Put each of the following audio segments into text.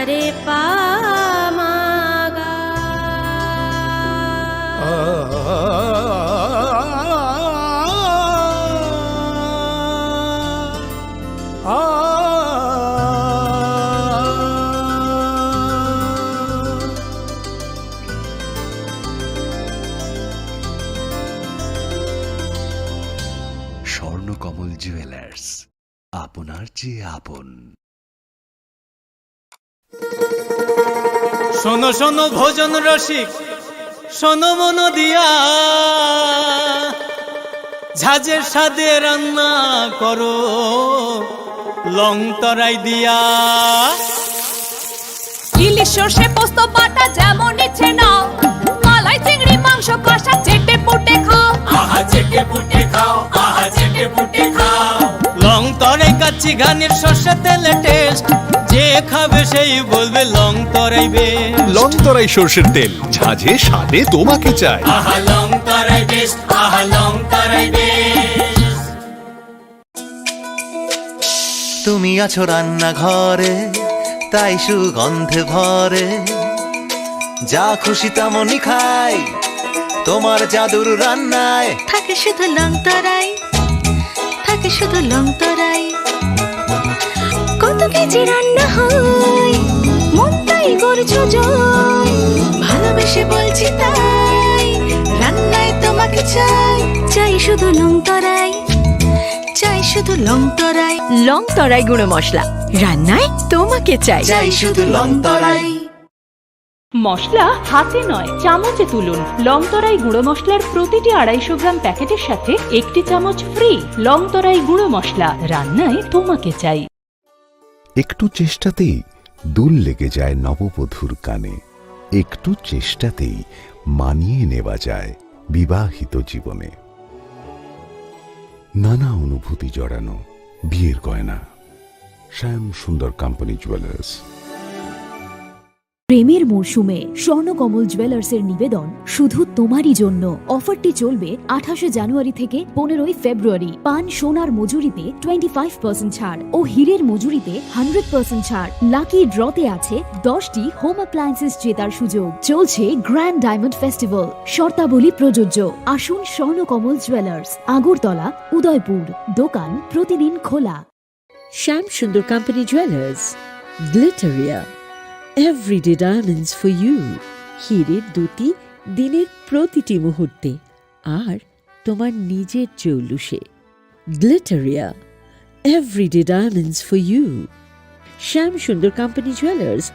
রে পা মা গা। স্বর্ণকমল জুয়েলার্স, আপনার চেয়ে আপন। শোনো শোনো ভোজন রসিক, শোনো মন দিয়া, ঝাঁঝের স্বাদে রান্না করো লং তরাই দিয়া। ইলিশ সর্ষে পোস্ত বাটা যেমন ইচ্ছে নাও, মালাই চিংড়ি মাংস কষা চেটে পুটে খাও, আহা চেটে পুটে খাও, আহা চেটে পুটে খাও। লং তরাই কাচ্চি ঘানির সর্ষে তেলে টেস্ট, যে খাবে সেই বলবে লং তরাই বেশ। লং তরাই সর্ষের তেল, ঝাঁঝে স্বাদে তোমাকে চাই। আহা লং তরাই বেস্ট, আহা লং তরাই বেস্ট। তুমি আছো রান্নাঘরে, তাই সুগন্ধে ভরে, যা খুশি তেমনই খাই তোমার জাদুর রান্নায়। থাকে শুধু লং তরাই, থাকে শুধু লং তরাই। কত কেজি রান্না হয়, মন তাই করছো জয়, ভালোবেসে বলছি তাই, রান্নায় তোমাকে চাই, চাই শুধু লং তরাই, চাই শুধু লং তরাই। লং তরাই গুঁড়ো মশলা, রান্নায় তোমাকে চাই, চাই শুধু লং তরাই। মশলা হাতে নয় চামচে তুলুন। লং তরাই গুঁড়ো মশলার প্রতিটি 250 গ্রাম প্যাকেটের সাথে 1টি চামচ ফ্রি। লং তরাই গুঁড়ো মশলা, রান্নায় তোমাকে চাই। একটু চেষ্টাতেই দুল লেগে যায় নববধূর কানে, একটু চেষ্টাতেই মানিয়ে নেওয়া যায় বিবাহিত জীবনে। নানা অনুভূতি জড়ানো বিয়ের গয়না। শ্যাম সুন্দর কোম্পানি জুয়েলার্স। প্রেমের মরশুমে স্বর্ণকমল জুয়েলার্সের নিবেদন শুধু তোমারই জন্য। অফারটি চলবে 28 জানুয়ারি থেকে 15 ফেব্রুয়ারি। পান সোনার মজুরিতে 25% ছাড় ও হীরের মজুরিতে 100% ছাড়। লাকি ড্রতে আছে 10টি হোম অ্যাপ্লায়েন্সেস জেতার সুযোগ। চলছে গ্র্যান্ড ডায়মন্ড ফেস্টিভ্যাল, শর্তাবলী প্রযোজ্য। আসুন স্বর্ণকমল জুয়েলার্স, আগরতলা, উদয়পুর। দোকান প্রতিদিন খোলা। Shyam Sundar company jewellers, Glitteria, everyday diamonds for you. হীরের দুটি দিনের প্রতিটি মুহূর্তে আর তোমার নিজের জৌলুসে। Glitteria, everyday diamonds for you. Shyam Sundar company jewellers.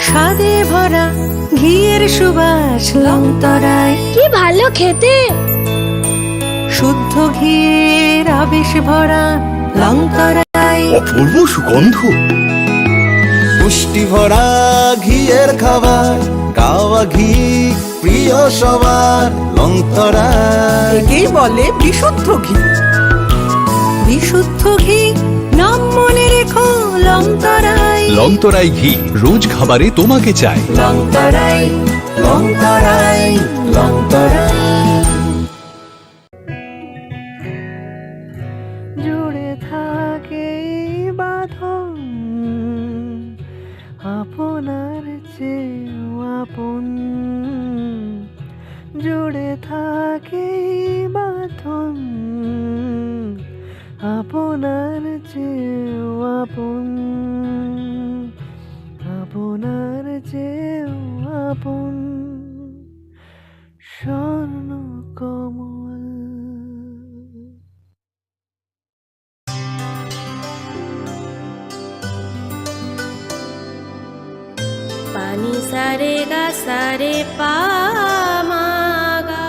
স্বাদে ভরা ঘিয়ের সুবাস লং তরাই, কি ভালো খেতে। শুদ্ধ ঘিয়ের আবেশ ভরা লং তরাই, অপূর্ব সুগন্ধ। পুষ্টি ভরা ঘিয়ের খাবার, কাওয়া ঘি প্রিয় সবার। লং তরাই একেই বলে বিশুদ্ধ ঘি। বিশুদ্ধ ঘি নাম মনে রেখো লং তরাই। লং তরাই ঘি রোজ খাবারে তোমাকে চাই। লং তরাই, লং তরাই, লং তরাই। জুড়ে থাকে বাঁধন আপনার চেয়েও আপন, জুড়ে থাকে বাঁধন আপনার চেয়েও আপন, আপনার চেয়েও আপন। Swarnakamal. ni sa re ga sa re pa ma ga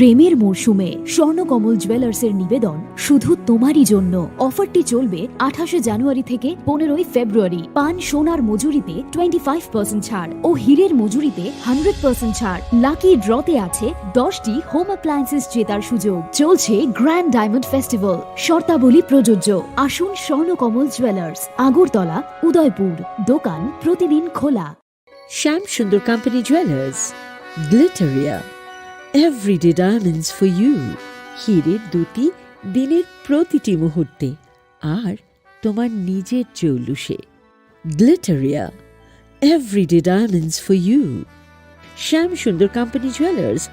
প্রেমের মরশুমে স্বর্ণকমল জুয়েলার্সের নিবেদন শুধু তোমারই জন্য। অফারটি চলবে 28 জানুয়ারি থেকে 15 ফেব্রুয়ারি। পান সোনার মজুরিতে 25% ছাড় ও হীরের মজুরিতে 100% ছাড়। লাকি ড্রতে আছে 10টি হোম অ্যাপ্লায়েন্সেস জেতার সুযোগ। চলছে গ্র্যান্ড ডায়মন্ড ফেস্টিভ্যাল, শর্তাবলী প্রযোজ্য। আসুন স্বর্ণকমল জুয়েলার্স, আগরতলা, উদয়পুর। দোকান প্রতিদিন খোলা। Shyam Sundar company jewellers, Glitteria, everyday diamonds for you. হীরের দুটি দিনের প্রতিটি মুহূর্তে আর তোমার নিজের জৌলুসে। Glitteria, everyday diamonds for you. Shyam Sundar company jewellers.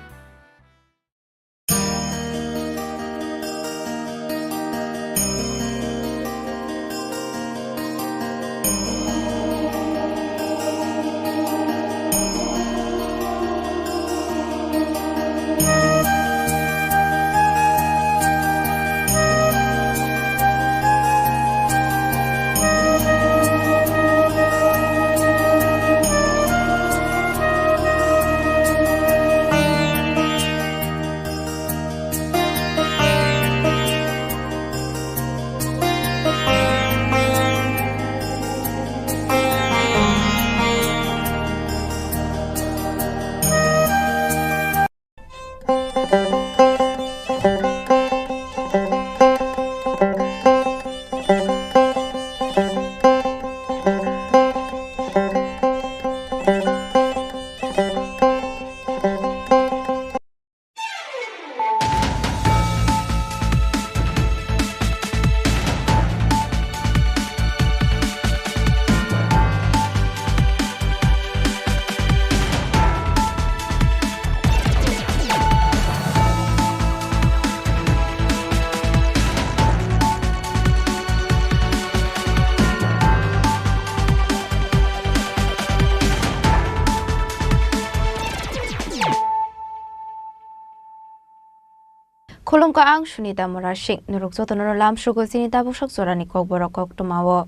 Khulumka ang Sunita Morashik, Nuruksoto Noram Shugo Sinita Bushok Zorani Kokborok to Mawo.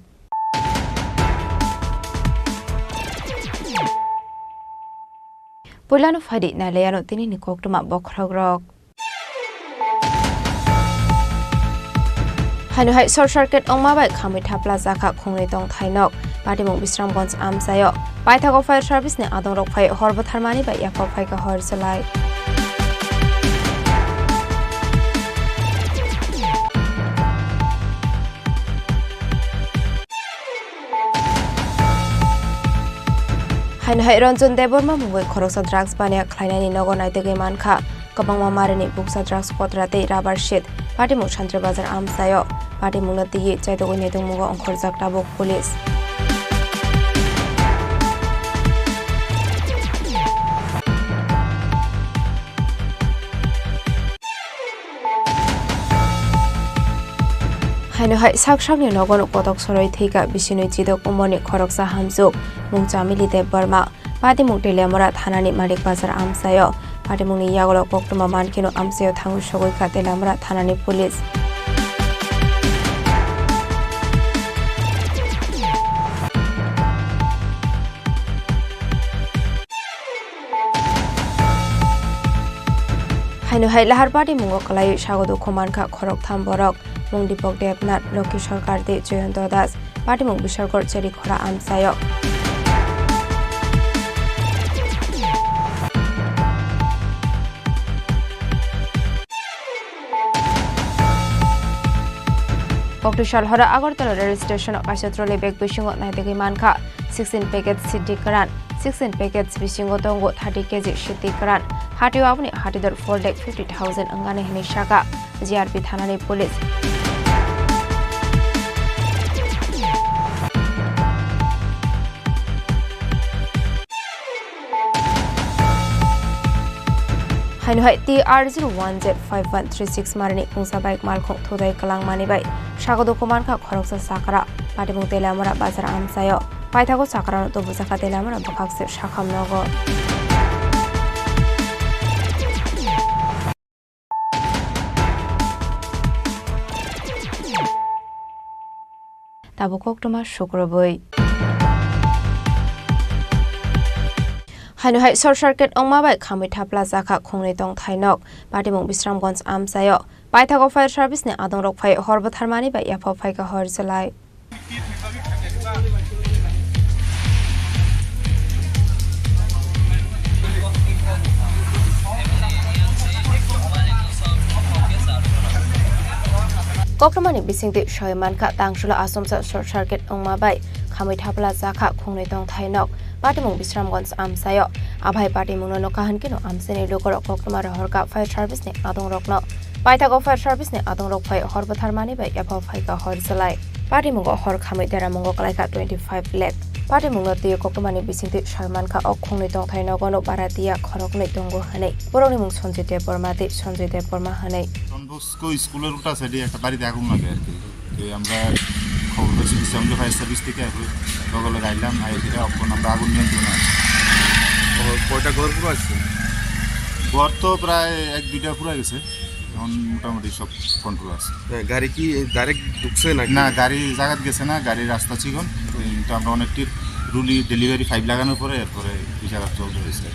Pulano Fadi Naleano Tini Koktuma Bokrogrok. Hanu High Short Circuit on Mabak Kamita Plaza Kungitong Tainok, Patimok Bistram Gons Amsayo, Paitago Fire Service ne Adorok Fire Horbat Harmani by Yakov Fika Horsalai. Hai Ronson Deborma Mugwe Korosa drugs Bania Kleinani Nogonai de Gemanka, Kabama Marini Buksa drugs Quadrate Rubber Shit, Party Muchantra Bazar Amsayo, Party Munati Chaitogone Mugo on Korzak Tabok Police. Hanu Hai Saksham Nogon Potok Soroi Tika Bishinu Chidok Umoni Koroksa Hamzuk, Mungchamili de Burma, Pati Muktilemora Hanani Malik Bazar Amsayo, Pati Muni Yagolo Koktuma Mankino Amsayo Tangu Shogoika Telamra Hanani Police. Hanu Hai Lahar Party Mungo Kalai Shagodo Komanka Korok Tamborok. Mung Dipok Devnat, Loki Sarkar de Joyanto Das, Party Mung Bisharkor Chini Khorang Amsayo. Poktushal Hora Agortala Rail Station of Ashatrole Bek Bishingo Naitegi Manka, 16 packets City Karan, 16 packets Bishingo Tongo 30 kg Shiti Karan, Hati Wabni Hatidor 4 lakh 50,000 Angane Hinishaka, GRP Thanani Police. Hainu TR01Z5136 marani pungsa baik malkhong thodai kalang mani bai sagodo koman kha khoroksa sakara patimung telamara bazar amsayo paithago sakara to busaka telamara bakhakse shakham nogo Tabo koktoma shukroboi Hainu short circuit ongma bai khamui thapla zakha khongnei tong thainok patimung Bisramganj amsayo paithago fire service ne adong rok phai horba tharmani bai yaphau phai ka hor jalai Kokramani bisingti shoyman ka tangshula asomsa short circuit ongma bai khamui thapla zakha khongnei tong thainok patimung Bisramganj amsayo abhai patimung no kahan kino amsene lokor kokramar horka fire service ne adong rokno paithago fire service ne adong rok phai horba tharmani bai yaphau phai ka hor jalai patimung hor khamui dera mungo kalai ka 25 lakh patimung no tiyo kokramani bisingti shoyman ka ok khongnei tong thainok no baratia khorok nei tongo hanei boroni mung Sanjay Deborma hanei उसको Schuler उठा से दिया कतारी देखूँ ना क्या कि हमरा खबर से समझो फायर सर्विस थी क्या लोग लगाइलाम आए थे आपको नंबर आगुन नहीं दूना और कोटा घर पूरा है घर तो प्राय एक वीडियो पूरा है से हम मोटामोटी सब कंट्रोल है गाड़ी की डायरेक्ट दुखसे ना गाड़ी जगत गए ना गाड़ी रास्ता चिकन तो हमरा अनेक टी रुली डेलिवरी 5 লাগানোর পরে এরপরে এই জায়গা চলতে হয়েছে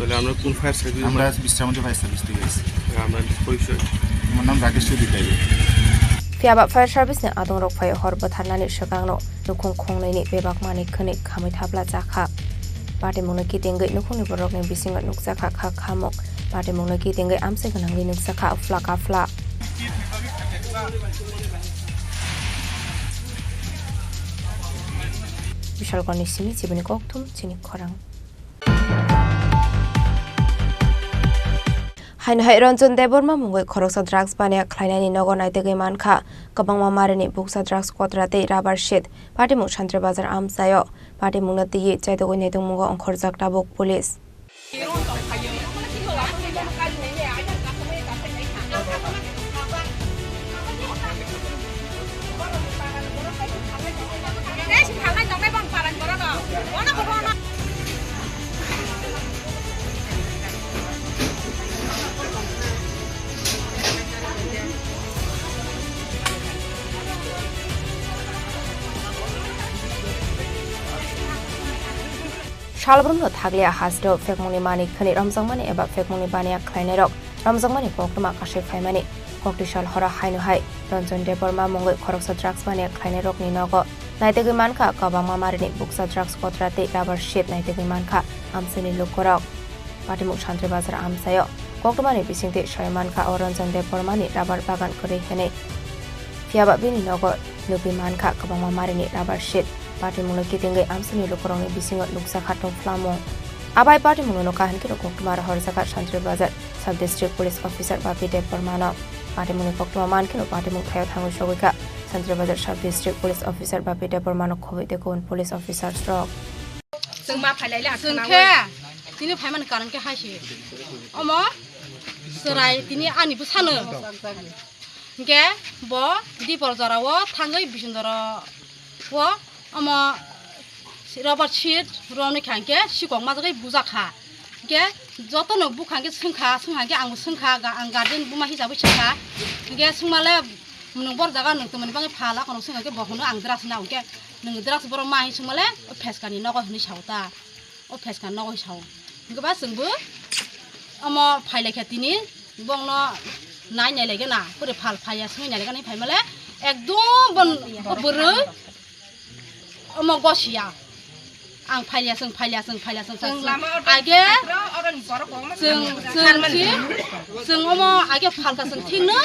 তাহলে আমরা কোন ফায়ার সার্ভিস আমরা বিশ্রামতে ফায়ার সার্ভিস থেকে এসেছি আমরা পরিচয় আমার নাম Rakesh Chowdhury Fiaba fire service ne adong rok phai hor batharnani shakangno nukhung khongnei ni bebak mani khani khamui thapla jakha patimung ki tengai nukhung ni borok ne bisinga nukjakha kha khamok patimung ki tengai amse ganangi nukjakha afla Vishal Goni Simi Chibuni Koktum Chini Khorang Hainu Ranjan Deborma mungoi khoroksa drugs bania khlainani nogo naitegi mankha kabangma marini buksa drugs kotrate rubber sheet patimung Chantre Bazar amsayo patimung na tiyi chaitogoi netung mungo onkhorjak tabok police Shalbrumno thaglia hasdo fekmuni mani khani ramjangmani eba fekmuni bania khlainarok ramjangmani koktuma kashe phaimani koktishal hora hainu hai Ranjan Deborma mungoi khoroksa drugs bania khlainarok ni nogo naitegi mankha kabangma marini buksa drugs kotrate rubber sheet naitegi mankha amseni lokorok patimuk Chantre Bazar amsayo koktumani bisingte shoymankha Ranjan Debormani rubber bagan kore hene fiaba bini nogo nubi mankha kabangma marini rubber sheet patimung ki tengai amseni lokorong bisingo luksa khatong flamo abai patimung no kahan kiro koktumar horsaka Chantre Bazar sub district police officer Bapi Debormano patimung koktuma man kiro patimung thayo thangu shogika Chantre Bazar sub district police officer Bapi Debormano khoi de kon police officer stroke sungma phailai la sungkhe tini phaiman karan ke haisi omo serai tini ani bu sano ke bo di porjarawo thangai bisundara wo ama rubber sheet romni khangke sikok majagai bujakha ke joto no bukhangke sungkha ang sungkha ang garden buma hisabai sungkha ke sungmale munung bor jaga nung tumani bangi phala kono sungkha ke bokhno ang dras na ke nung dras bor mahi sungmale o pheskani nogo hni sauta o pheskan nogo sau ngba sungbu ama phaile khetini bongno nai nai lege na pure phal phaya sungni nai lege ni phaimale ekdom bon buru Omo gosia ang phalia sung age sung omo age phalka sung thingno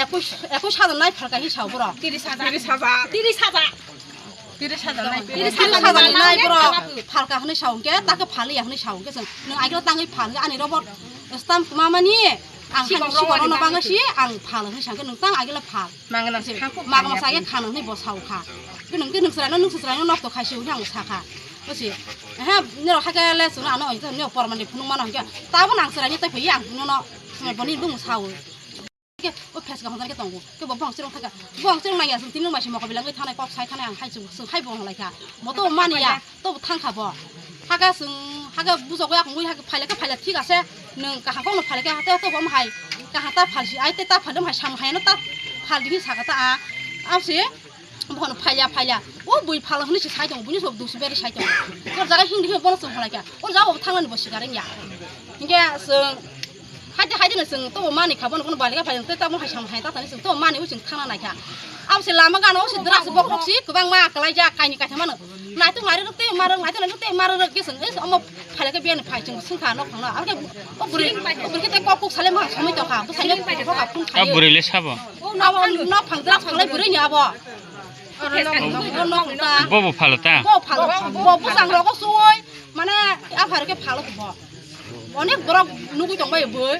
21 nai phalka hi sau bro 30,000 nai bro phalka hni saungke take phali hni saungke sung nang age tangai phalga ani robot stamp mamani ang sikoro no bangasi ang phal hni sangke nang tang age la phal mangala sage khano ni bo sau kha nung srai no nok to khai siu nang sa kha basi nero haka le suna no ito nero pormani phunu mano hingga tabo nang sera ni tai phi yang no no bani bung sawo ke o pes ka hongdan ke tonggu ke bong sirong thaka bong sirong nang ya sung tinung masi mo ka bilang ke thanai kok sai thanai ang hai sung hai bong lai ka mo to mani ya to thang kha bo haka sung haka buzok ya ngui haka phaile ka phaile thik ase nung ka hangkong no phaile ka ta to bom hai ka hata phalsi ai te ta phadam hai sam hai no ta phal di sa ka ta a ase bong phaila o bui phala hni si sai dong buni sob du beri sai dong ko jaga hing di bong sung phala ka o jaga o thanglan bo sigaren ya hingga sung haide na sung to mani khabon kono balika phaile te ta mo hai sam hai ta tani sung to mani o sung thangna nai ka ase lama gano o si dras bok roksi kubang ma kalai ja kaini ka thamano nai to ngari rukte marang nai to na rukte marang ke sung es omo phala ka bian phai chung sung kha no khangna ar ke o buri ke te kok sale ma samai to kha to sai ka ka phun khai a buri le sabo no phang dras phanglai buri nya bo bobo phalo ta bo sang ro ko suoi mane a phar ke phalo bo অনেক বড় নুগুই দংবাই বই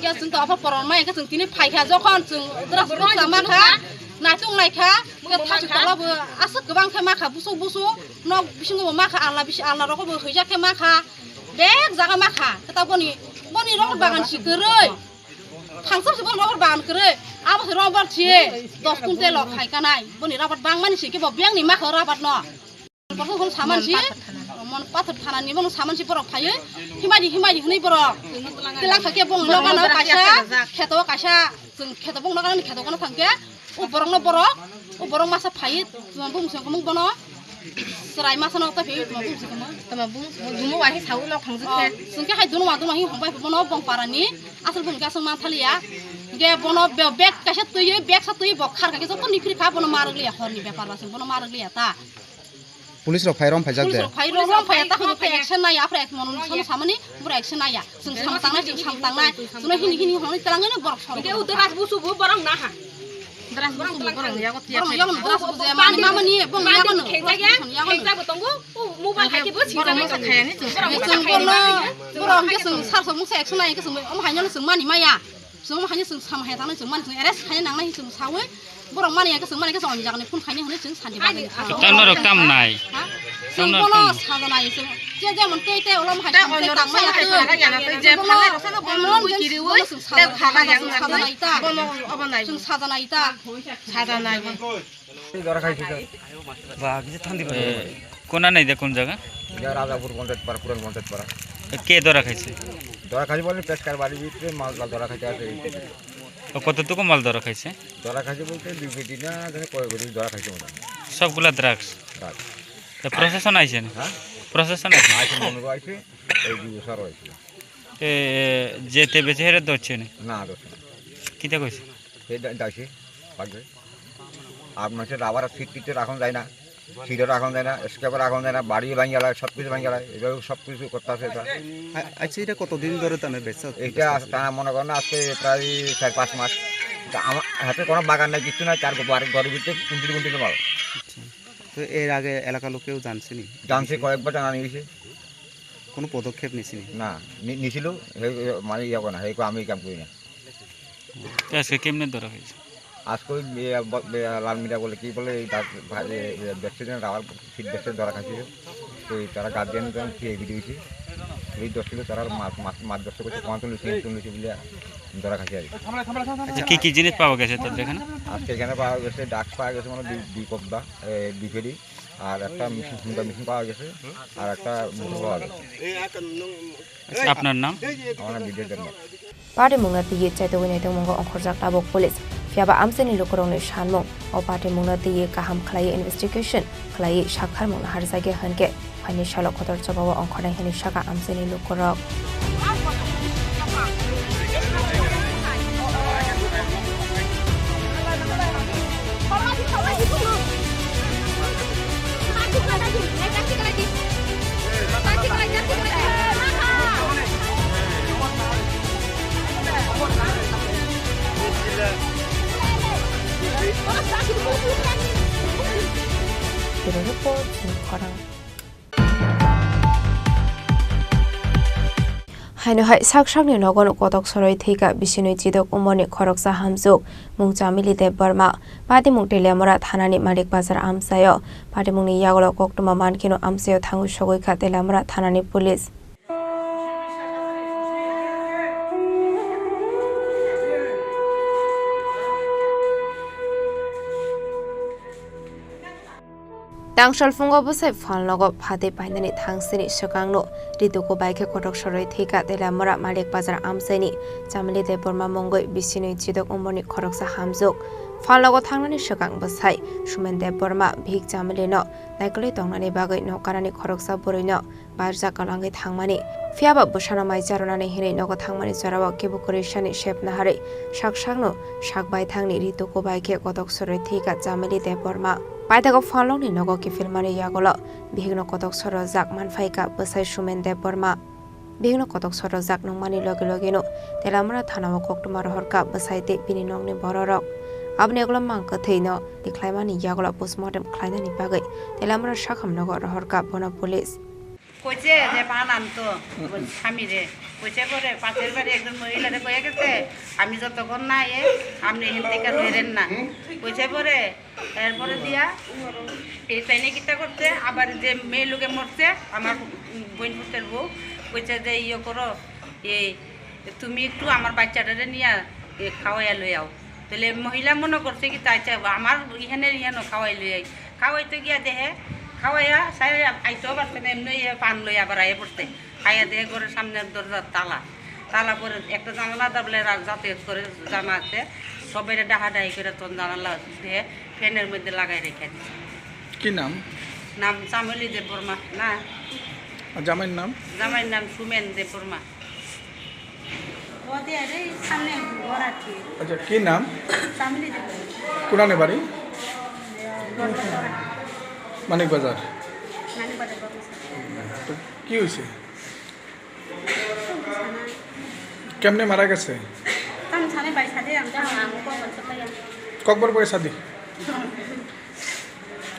কে जों তো আফা পরন মাই কে जों तिनि फायखा जखन जों द्रास माखा नायtung नायखा के थासु तलाबो आसो गोबां खे माखा बुसु न बिसिंगो माखा आला रखबो हैजाखे माखा बेग जागा माखा ता बनि रबर बागान सिकरै फांसब सब रबर बागान करे आबो रबर छिए 10 कुइन्टेल खायखानाय बनि रबर बां मानि सिके ब बेंनि माखा रबर न बखौ सामानसि मन पाथर थानानि बन सामानसि बरक फायो हिमादि हनै बरक तेला खाके बं लगाना कासा खेतो कासा जों खेतो बं लगाना खेतो गना थांके ओ बरक मासा फायो तुम बुं संग मं बनो सराय मासा न तफि तुम बुं संग तम बुं जुमो वाहि साउ ल थांजके जोंके हाय दुनो मा दुनो हि हमबाय बनो बं पारानि आसल बुं गासं मा थालिया गे बनो बेग कासा तुयो बेग सा तुयो बक खार काके जको निफ्रि खा बनो मारगलिया हरनि बेपार बासं बनो मारगलिया ता पुलिस रो फायरम फायजाक दे फायरम फायता खौ फाय एक्शन नाया आफ्रे एक मन सन सामनि बुरा एक्शन नाया जों सामतांनाय जों हिनि हनै तलांगैनो बरक सर के उदरास बुसु बु बरं ना हा दरास बरं बरं या गतिया या दरास बुजे मानि मामनि बं या गनो खेजा बतंगु मोबाइल खाके बु सिरा मसा खायानि जों बरं के जों सारस मुसा एक्शन नाया के जों अम हायनो जों मानि माया जों हायनो जों साम हाया थांनाय जों मानि जों एरेस्ट खाय नांनाय जों सावै बरं मानिया के जों मानि के जों जागने फुन खायनि हनै जों सानदि बागै तन रक ताम नाय जों बनो साजानाय जों जे मन तैते ओलम हाय तांमाया जे फाले रसागा बनो बुकिरिवै ते खागा yang साजानाय ता बनो अबनाय जों साजानाय ता साजानाय दरा खाइछि बा कि थांदि कोना नै दे कोन जगह या राजापुर पंचायत पर पुरन पंचायत पर के दरा खाइছে दरा खाइछि बोले पेशकार बाड़ी ভিতরে মাল দরা খাইতে আছে কতটুকু মাল দরা খাইছে দরা খাইছে বলতে দুই কেজি না জানি কয় কেজি দরা খাইছে মনে সবগুলা ড্রাগস তো প্রশাসন আইছে না হ্যাঁ প্রশাসন আইছে মনে আইছে এই দুই বছর আইছে এ যেতে বেচে হেরে দচ্ছে না দচ্ছে কিটা কইছে এই দাইছে পাগবে আর মাসে রাবার ফিটটিতে রাখুন যায় না সিডর রাখুন যায় না স্কেপার রাখুন যায় না বাড়ি ভাঙিয়ালা সব কিছু ভাঙিয়ালা এগুলো সব কিছু করতে আছে এটা আচ্ছা এটা কতদিন ধরে তানে বেচা এটা টানা মনে করেন আজকে প্রায় 4-5 মাস আমার হাতে কোনো বাগান নাই কিছু নাই চার বাড়ির ঘরের ভিতরে কুইন্টাল মাল তো এর আগে এলাকার লোক কেউ জানছেনি জানছে কয়েকবার জানা নিয়েছে কোনো পদক্ষেপ নিছিনি না নিছিল মানে ইয়া করে না আমি কাম করি না আজকে কেমনে ধরা হয়েছে আজকে লাল মিডিয়া বলে কি বলে ব্যক্তিদের রাবার ফিট ব্যক্তি ধরা খাইছিল তো তারা গার্জিয়ান ভিডিও দিয়েছে এই 10 কিলো তারা মাছ দশ করছে 45 বলে ধরা খাইছে আর কি জিনিস পাওয়া গেছে তাদের এখানে আজকে এখানে পাওয়া গেছে ডাক্স পাওয়া গেছে মানে দুই কপদা বিফেরি আর একটা মেশিন পাওয়া গেছে আর একটা মোটর পাওয়া গেছে আপনার নাম আমার বিজয় জন্ম Party mungna tiye chaito wine tong monggo onkhorjak tabok police fiaba amseni lokorongni shanmong o party mungna tiye kaham khlai investigation khlai shakhar mungna harsage hanke phani shalok khotor chabawa onkhornai hani shaka amseni lokorok Bureau Report, Chini Khorang. Hainohai sakshakni nogon kotok soroi thika bisinui chidok umoni khoroksa hamjuk mung chamili de Burma pati mung telemora thanani malik bazar amsayo pati mungni yagolo koktuma mankino amsayo thangu sogoi kha telemora thanani police Tangshal fungo busai falnogo phate painani thangsini sakangno rituko baike kotok soroi thika telamora malik bazar amsaini chamili de Burma mongoi bisinui chidok umoni khoroksa hamjuk falnogo thangnani sakang busai sumen de Burma bhik chamili no naikoli tongnani bagai nokarani khoroksa buroino barja kalangi thangmani fiaba busana mai charonani hinai nogo thangmani charawa kebukurishani shepna hare saksangno sakbai thangni rituko baike kotok soroi thika chamili de Burma Paitako falongni nogo ki filmani yagolo bihigno kotok sorojak manfaika busai sumen de Burma bihigno kotok sorojak nongmani logino telamra thanawo koktuma rohorka busai te bini nongni bororok abni eglo mangka theino diklaimani yagolo postmortem khlainani bagai telamra sakham nogo rohorka bona police কইছে যে পান আনতো স্বামীরে কইছে পরে পাশের বাড়ি একজন মহিলারে কয়ে গেছে আমি যতক্ষণ না আপনি এখান থেকে বেরেন না কইছে পরে এরপরে দিয়া এই তাইনে কিতা করছে আবার যে মেয়ে লোকে মরছে আমার বোন পুতের বউ কইছে যে ইয়ে করো এই তুমি একটু আমার বাচ্চাটারে নিয়ে খাওয়াইয়া লই আও তাহলে মহিলা মনে করছে কি তাই আমার ইহানের ইহানো খাওয়াই লই আই খাওয়াইতে গিয়া দেহে খাওয়াইয়া সাইরে আইতেও পারছে না এমনি পান লইয়া আবার আইয়া পড়তে খাইয়া দিয়ে ঘরের সামনের দরজার তালা করে একটা জানালা দাবলে যাতায়াত করে জানা আছে সবাই ডাহাডাহি করে তোর জানালা দিয়ে ফ্যানের মধ্যে লাগাই রেখে দিচ্ছে কি নাম নাম চামেলি দে বর্মা না জামাইয়ের নাম সুমেন দে বর্মা সামনে ঘর আছে আচ্ছা কি নাম চামেলি দে কোনানে বাড়ি মানিক বাজার তো কি হয়েছে কেমনে মারা গেছে ককবর করে শাদি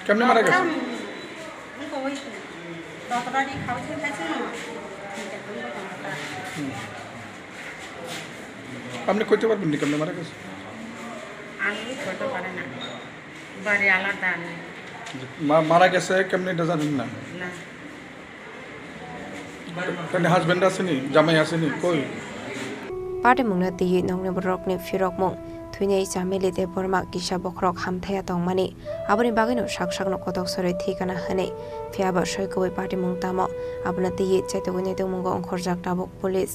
কেমনে মারা গেছে আপনি কইতে পারবেন না কেমনে মারা গেছে আমি কইতে পারি না বাড়ি আলাদা নেই মারা গেছে কেমনে এটা জানেন না তাহলে হাজবেন্ড আসেনি জামাই আসেনি কই পাটে মুংনা দিyi nongni borokni firok mung thuinei chameli de Burma kisa bokrok hamthaya tongmani aboni bagino saksakno kotok soroi thikana hane fiaba soikoi pati mung tamo abona diyi chaitogune tongmungo ongkhorjak tabok police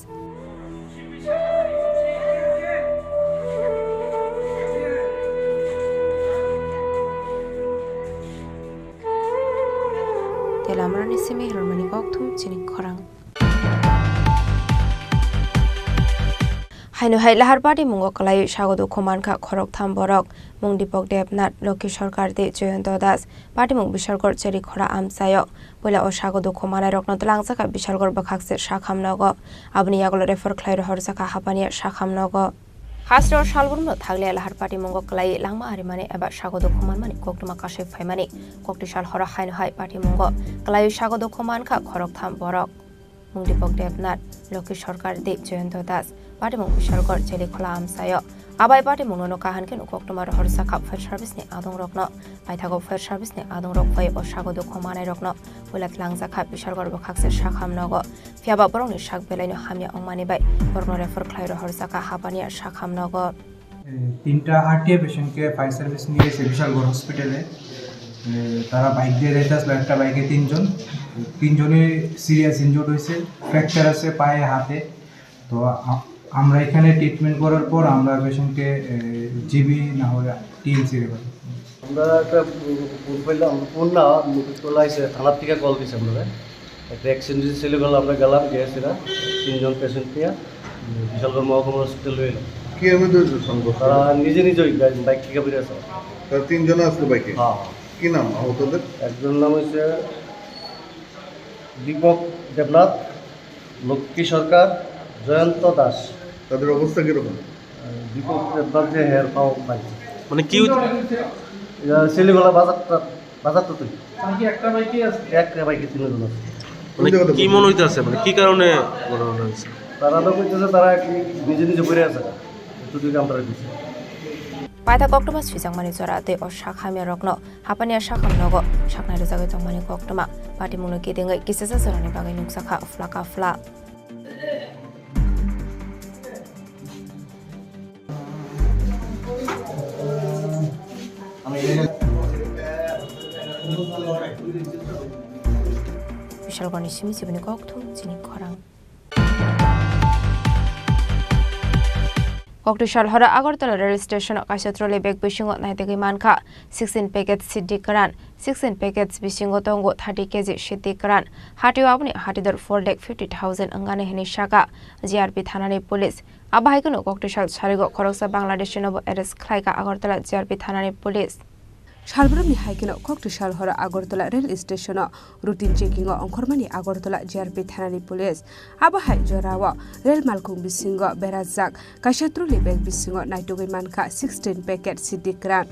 Telamrani simi hirmani koktum Chini Khorang Haino hai lahar party mungo kalai sagodu khomankha khorok tham borok mung Dipok Devnath Lokhi Sarkar de Joyonto Das party mung Bishalgor Chini Khorang amsayo bola o sagodu khomanai rokno tlangjaka Bishalgor bakhakse sakhamnogo abni yagolo refer khlairo horsaka hapania sakhamnogo Hasro Shalburno Thagle Lahar Party Mongo Kalai Langma Arimane Eba Shagodo Koman Mani Koktuma Kashe Faimani Kokti Shal Hora Haino Hai Party Mongo Kalai Shagodo Koman Ka Khorok Tham Borok Mung Dipok Devnath Lokhi Sarkar de Joyonto Das Party Mung Bishalgor Chini Khorang amsayo Abai Party Mongono Kahanke Koktuma Horsaka Fire Service ni Adong Rokno Paithago Fire Service ni Adong Rok Pai o Shagodo Komanai Rokno Bulat Langjaka Bishalgor Bakhakse Sakhamnogo Fiaba Borongni Shak Belaino Hamya Ongmani Bai Borno Refer Khlairo Horsaka Hapania Sakhamnogo তিনটা হার্টিয়ে পেশেন্টকে fire service নিয়ে এসে বিশালগড় হসপিটালে তারা bike দিয়ে যাইতে আসলো একটা বাইকে তিনজনই সিরিয়াস ইনজুর্ড হয়েছে ফ্র্যাকচার আছে পায়ে হাতে তো আমরা এখানে ট্রিটমেন্ট করার পর আমরা পেশেন্টকে জিবি না হলে টিএমসি রেফার আমরা একটা ফোন পাইলাম ফোন না মুকুটতলা এসে থানার থেকে কল দিয়েছে আমরা একটা অ্যাক্সিডেন্ট ছিল বলে আমরা গেলাম গিয়েছিলাম তিনজন পেশেন্ট নিয়ে বিশালগড় মহকুমা হসপিটাল হইলাম কি এর মধ্যে সংকট তারা নিজে নিজেই বাইক থেকে বেরিয়ে আসে তারা তিনজন আসলো বাইকে হ্যাঁ কি নাম আহতদের একজন নাম হচ্ছে দীপক দেবনাথ লক্ষ্মী সরকার জয়ন্ত দাস তাদের অবস্থা কিরকম দীপক দেবনাথ যে হেয়ার পাও পাইছে মানে কি ছেলেবেলা বাজারটা তুই একটা বাইকে আছে একটা বাইকে তিনজন আছে মানে কি মনে হইতে আছে মানে কি কারণে ঘটনা হয়েছে তারা তো কইতেছে তারা নিজে নিজে করে আছে এতটুকু আমরা দিচ্ছি পাইথা কক্টমা সুইজাংমানি জরাতে ও শাখামিয়া রকনো হাপানিয়া শাখামনগো শাকনাই রজাগै তংমানি কক্টমা পাটি মুনো কেदेङै किसेसा जरानि बागै नुक्साखा फ्लाका फ्ला বিশালগড়নি সিমি সিবনি কক্থুম চিনি খরাং Kokborok hora Agartala rail station kasatrole bag bisingo naitegi manka 16 packets siddi karan 16 packets bisingo tongo 30 kg siddi karan hatiu apni hatidor 4 lakh 50,000 angane hini shaka GRP thanani police abahaikono Kokborok sarigo khoroksa Bangladesh nobo arrest khlaika Agartala GRP thanani police Shalbramni haikino Kokborok hora Agartala rail station routine checking onkormani Agartala GRP thanani police abahai jorawa rail malkung bisingo berazak kasatruli bag bisingo naitogoi manka 16 packet sidikran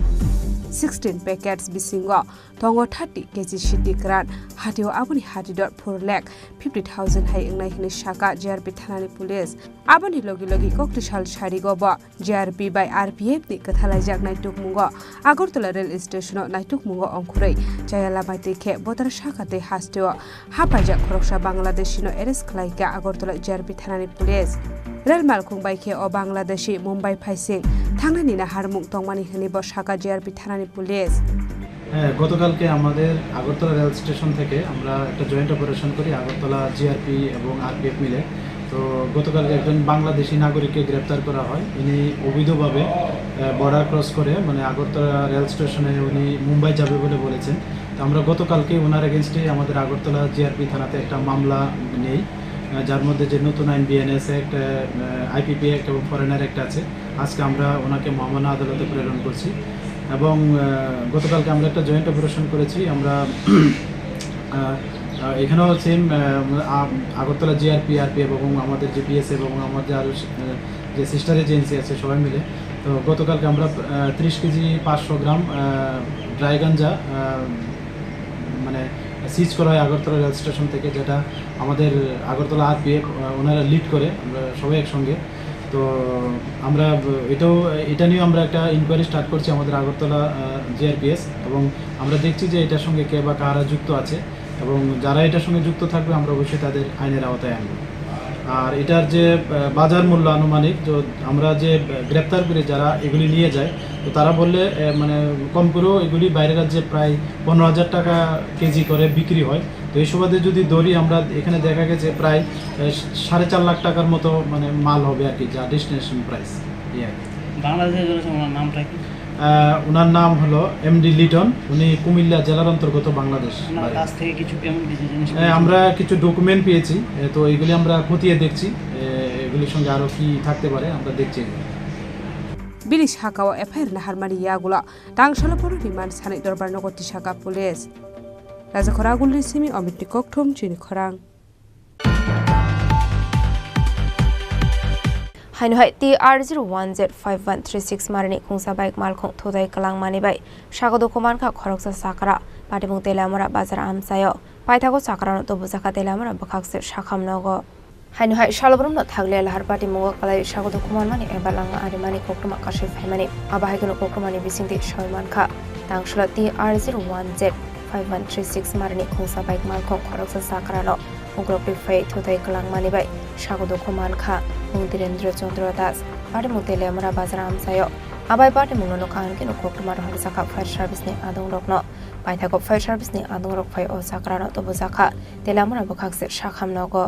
16 packets bisingo tongo 30 kg sidikran hatio aboni hatidor 4 lakh 50,000 hai engnai hini shaka GRP thanani police aboni logi logi Kokborok sarigo ba GRP by RPF ni kathalajak naitokmungo Agartala rail station naitokmungo ongkhurei jayala maitike botar shakate hasteo hapajak khoroksa Bangladeshino arrest khlaika Agartala GRP thanani police Rail malkung baike o Bangladeshi Mumbai faising thangnani na harmung tongmani hini bo shaka GRP thanani police গতকালকে আমাদের Agartala rail station থেকে আমরা একটা joint operation করি Agartala GRP এবং RPF মিলে তো গতকালকে একজন বাংলাদেশি নাগরিককে গ্রেপ্তার করা হয় ইনি অবৈধভাবে বর্ডার ক্রস করে মানে আগরতলা রেল স্টেশনে উনি মুম্বাই যাবে বলে বলেছেন তো আমরা গতকালকে ওনার এগেনস্টে আমাদের আগরতলা জিআরপি থানাতে একটা মামলা নেই যার মধ্যে যে নতুন আইন বিএনএস অ্যাক্ট আইপিপি অ্যাক্ট এবং ফরেনার অ্যাক্ট আছে আজকে আমরা ওনাকে মহামান্য আদালতে প্রেরণ করছি এবং গতকালকে আমরা একটা জয়েন্ট অপারেশন করেছি আমরা এখানেও সেম আগরতলা জিআরপি আরপিএফ এবং আমাদের জিপিএসএফ এবং আমাদের আরও যে সিস্টার এজেন্সি আছে সবাই মিলে তো গতকালকে আমরা 30 কেজি 500 গ্রাম ড্রাই গাঞ্জা মানে সিজ করা হয় আগরতলা রেল স্টেশন থেকে যেটা আমাদের আগরতলা আরপিএফ ওনারা লিড করে আমরা সবাই একসঙ্গে তো আমরা এটা নিয়ে আমরা একটা ইনকোয়ারি স্টার্ট করছি আমাদের আগরতলা জিআরপিএস এবং আমরা দেখছি যে এটার সঙ্গে কে বা কারা যুক্ত আছে এবং যারা এটার সঙ্গে যুক্ত থাকবে আমরা অবশ্যই তাদের আইনের আওতায় আনব আর এটার যে বাজার মূল্য আনুমানিক তো আমরা যে গ্রেপ্তার করে যারা এগুলি নিয়ে যায় তো তারা বললে মানে কম করেও এগুলি বাইরের রাজ্যে প্রায় 15,000 টাকা কেজি করে বিক্রি হয় তো এই সুবাদে যদি ধরি আমরা এখানে দেখা গেছে প্রায় 4.5 লাখ টাকার মতো মানে মাল হবে আর কি যা ডেস্টিনেশন প্রাইস বাংলাদেশের নামটা কি ওনার নাম হলো এমডি লিটন উনি কুমিল্লা জেলার অন্তর্গত বাংলাদেশ কাছ থেকে কিছু পেমেন্ট দিয়েছি আমরা কিছু ডকুমেন্ট পেয়েছি তো এইগুলি আমরা খতিয়ে দেখছি এগুলির সঙ্গে আরও কি থাকতে পারে আমরা দেখছি Bili shaka o FIR na harmani yagula tangshala poro riman sani dorbar nogoti shaka police Raja Khoragul simi Omit Kokthum Chini Khorang Hainhai TR01Z5136 marani khungsa bike malkhong thodai kalang mani bai shagodo koman kha khoroksa sakara patimung telamara bazar amsayo paithago sakara no tobujaka telamara bakhakse shakham nogo Hainhai shalobrum no thagle lahar patimung kalai shagodo koman mani ebalanga arimani koktuma kashif haimani abahaikono koktomani bisingdi shoyman kha tangshla TR01Z5136 marani khungsa bike malkhong khoroksa sakara no Kokborok fai thodai kalang mani bai shagodo koman kha Direndra Chandra Das patimung telamara bazar amsayo abai patimung no kan kino koktomar hor saka fire service ni adong rokno paithago fire service ni adong rok fai o sakra no tobujaka telamara bakhakse shakham nogo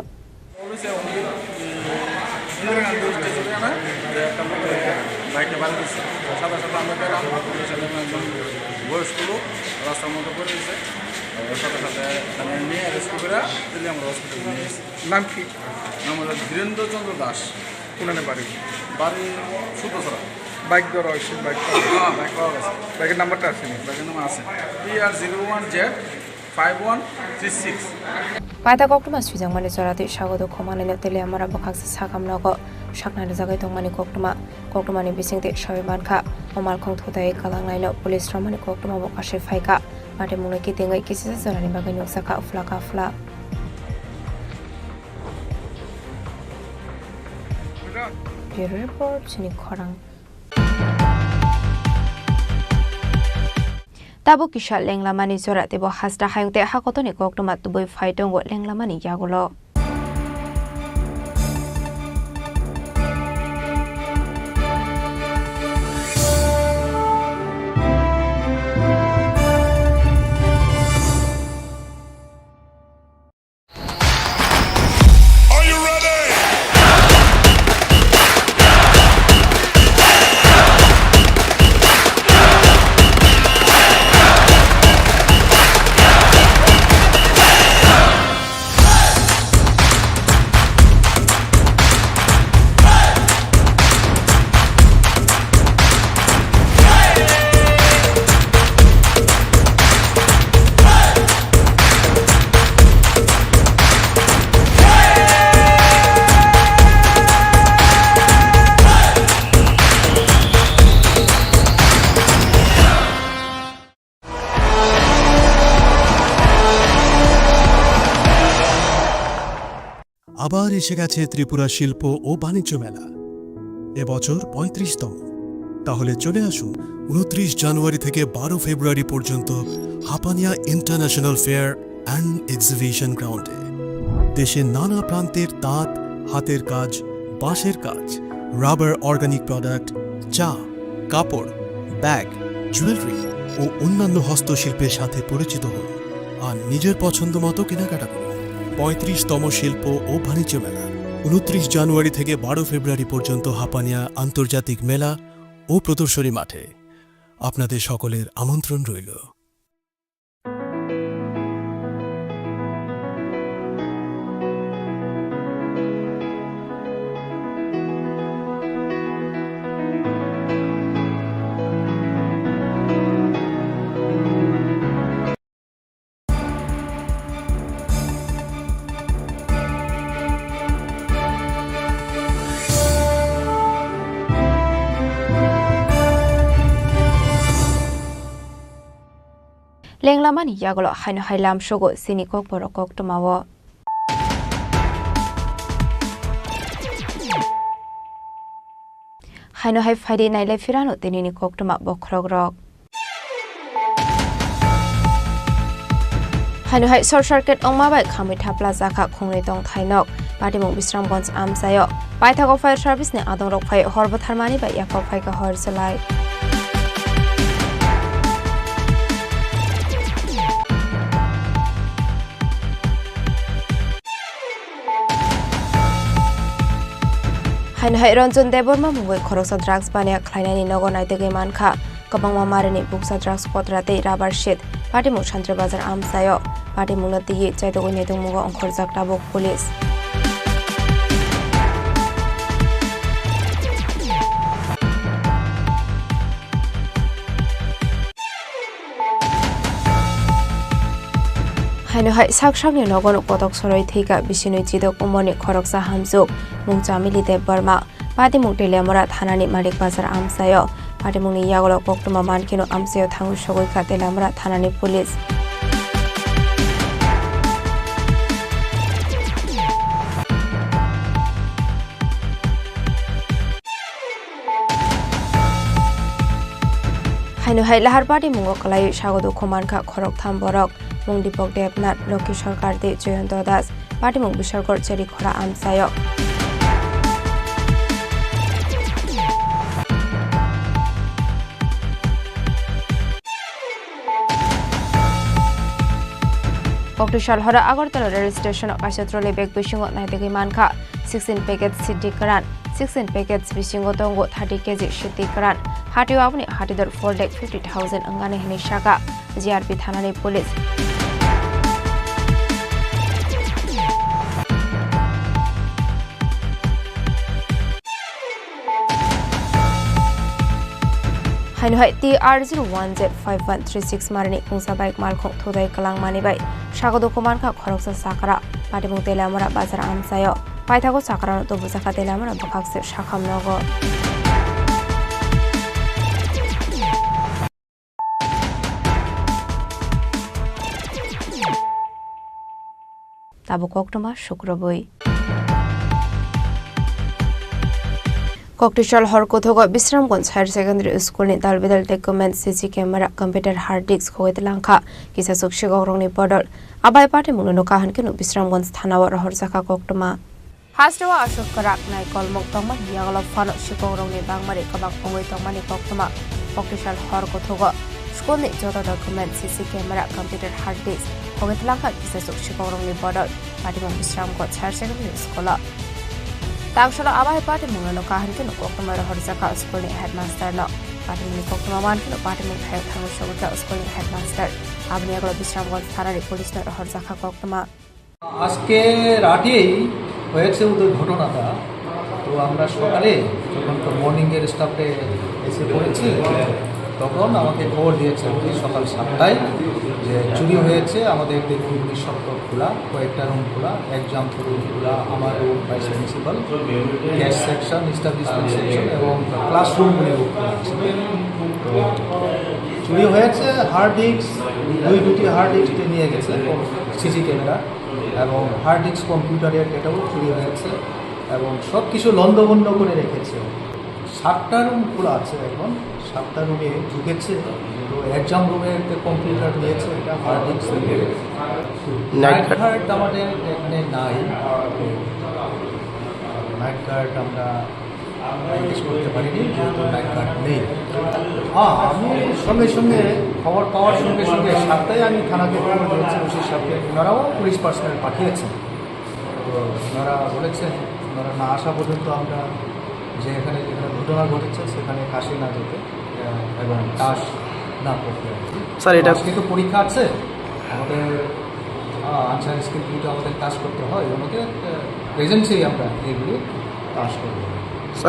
বাইকে বাড়ি সাদা সাদা আমরা গেলাম একজন বয়স্ক লোক রাস্তার মধ্যে পড়ে গেছে সাথে সাথে এখানে নিয়ে রেস্কিউ করে দিলে আমরা হসপিটালে নিয়ে এসেছি নাম কি নাম হলো ধীরেন্দ্র চন্দ্র দাস কোনানে বাড়ি বাড়ি সুতোছড়া বাইক ধরা হয়েছে বাইক হ্যাঁ বাইক পাওয়া গেছে বাইকের নাম্বারটা আছে বাইকের নাম্বার আছে TR01Z5136 Paita koktuma sujangmani jorati shagodo khomani no telamara bakhakse sakam nogo shaknani jagai tongmani koktomani bisingde shoyman kha omal khong thodai kalangnai no police ramani koktuma bo kashe phaika mate munai ki tengai kisisa jorani bagai noksaka flaka fla Bureau Report Chini Khorang Tabo Kishal Lenglamani Zora Tebo Hasta Hayute Hakotoni Koktomat to Boy Fighton what Lenglamani Yagulo. আবার এসে গেছে ত্রিপুরা শিল্প ও বাণিজ্য মেলা এবছর ৩৫তম তাহলে চলে আসুন ২৯ জানুয়ারি থেকে ১২ ফেব্রুয়ারি পর্যন্ত Hapania international fair and exhibition গ্রাউন্ডে দেশের নানা প্রান্তের তাঁত হাতের কাজ বাঁশের কাজ রাবার অর্গানিক প্রোডাক্ট চা কাপড় ব্যাগ জুয়েলারি ও অন্যান্য হস্তশিল্পের সাথে পরিচিত হন আর নিজের পছন্দ মতো কেনাকাটা করুন ৩৫তম শিল্প ও বাণিজ্য মেলা ২৯ জানুয়ারি থেকে ১২ ফেব্রুয়ারি পর্যন্ত হাপানিয়া আন্তর্জাতিক মেলা ও প্রদর্শনী মাঠে আপনাদের সকলের আমন্ত্রণ রইল Lenglamani Yagolo Haino Hailam Shogo Chini Kokborok Tomawo Haino Hai Friday Naile Firano Tenini Koktoma Bokrogrok Haino Hai Short Circuit Ongmabai Kamita Plaza Ka Khongretong Thainok Patimong Bisramgons Amsayo Paithago Fire Service ne Adongrok Phai Horbat Harmani ba Yakop Phai ka Hor Salai Haino Hai Ronjon Deborma Mungoi Khoroksa Drugs Bania Khlainani Nogon Aitege Mankha Kabangma Marini Buksa Drugs Potrate Rubber Sheet Patimong Chantre Bazar Amsayo Patimong Nati Chaitogoi Netung Mugo Onkhorjak Tabok Police Haino Hai Sakshakni Nogon Potok Soroi Thika Bishinoi Chidok Umoni Khoroksa Hamjuk Mungchamili Deborma Patimong Telemora Thanani Malik Bazar Amsayo Patimong ni Yagolo Koktoma Mankino Amsayo Thangu Shogoi Ka Telemora Thanani Police Haino Hai Lahar Patimong Kalai Shagodu Khomanka Khorok Tham Borok Mung Dipok Devnath Loki Sarkar De Joyonto Das Patimong Bisarkor Chini Khorang Amsayo Kokborok Hora Agartala Rail Station Kashatrole Bek Bishingo Naitegi Mankha 16 packets Siddi Karan 16 packets Bishingo Tongo 30 kg Siddi Karan Hati Wapni Hati Dor 4,50,000 Angane Hini Shaka GRP Thanani Police Haino Hai TR01Z5136 Marani Kungsa Bike Malkhong Thodai Kalang Manibai Shagodo Komanka Khoroksa Sakara Patimong Telamora Bazar Amsayo Paithago Sakara to Busaka Telamora Bakakse Shakham Nogo Tabu Koktoma Shukroboi Kokborok hor kothogo Bisramganj Higher Secondary School ni dalbidal document CC camera computer hard disk hoit langkha kisa sukshi gorongni bodol abai pate muno kahan kenu Bisramganj thana war hor jaka koktoma Hasdewa Ashok Karak nai kolmok tongma yagalo fano shikogrongni bangmari kabak ongoi tongmani koktoma Kokborok hor kothogo school ni joto document CC camera computer hard disk hoit langkha kisa sukshi gorongni bodol pate Bisramganj Higher Secondary School Tangshala abai pate mungano kahan kenu koktoma hor jaka school ni headmaster no pate muni koktoma man kenu pate mun khai thangu shoguta school ni headmaster abni aglo Bisramganj thana ri police no hor jaka koktoma আজকে রাতেই হয়েছে ওদের ঘটনাটা তো আমরা সকালে যখন তো মর্নিংয়ের স্টাফে এসে পড়েছি তখন আমাকে খবর দিয়েছে সকাল 7টায় যে চুরি হয়েছে আমাদের দেখুন সব খোলা কয়েকটা রুম খোলা এক্সাম রুম খোলা আমার room vice principal gas section establishment section এবং ক্লাসরুমগুলিও খোলা আছে তো চুরি হয়েছে হার্ড ডিস্ক দুটি হার্ড ডিস্ক নিয়ে গেছে সিসি ক্যামেরা এবং হার্ড ডিস্ক কম্পিউটারের এটাও চুরি হয়েছে এবং সব কিছু লন্ডভন্ড করে রেখেছে 7টা রুম খোলা আছে এখন 7টা রুমে ঢুকেছে তো এক্সাম রুমের কম্পিউটার নিয়েছে এটা হার্ড ডিস্ক নাইট গার্ড আমাদের এখানে নাই নাইট গার্ড আমরা জিজ্ঞেস করতে পারিনি যেহেতু নাইট গার্ড নেই আমি সঙ্গে সঙ্গে খবর পাওয়ার সঙ্গে সঙ্গে 7টায় আমি থানাকে খবর দিয়েছি ওসির সাথে ওনারাও পুলিশ পার্সোনাল পাঠিয়েছেন তো ওনারা বলেছেন ওনারা না আসা পর্যন্ত আমরা যে এখানে যেখানে ঘটনা ঘটেছে সেখানে কাশি না যেতে এবং কাজ না করতে স্যার এটা কিন্তু পরীক্ষা আছে আমাদের আনসার স্কিলগুলিতে আমাদের কাজ করতে হয় আমাদের প্রেজেন্সেই আমরা এগুলি কাজ করবো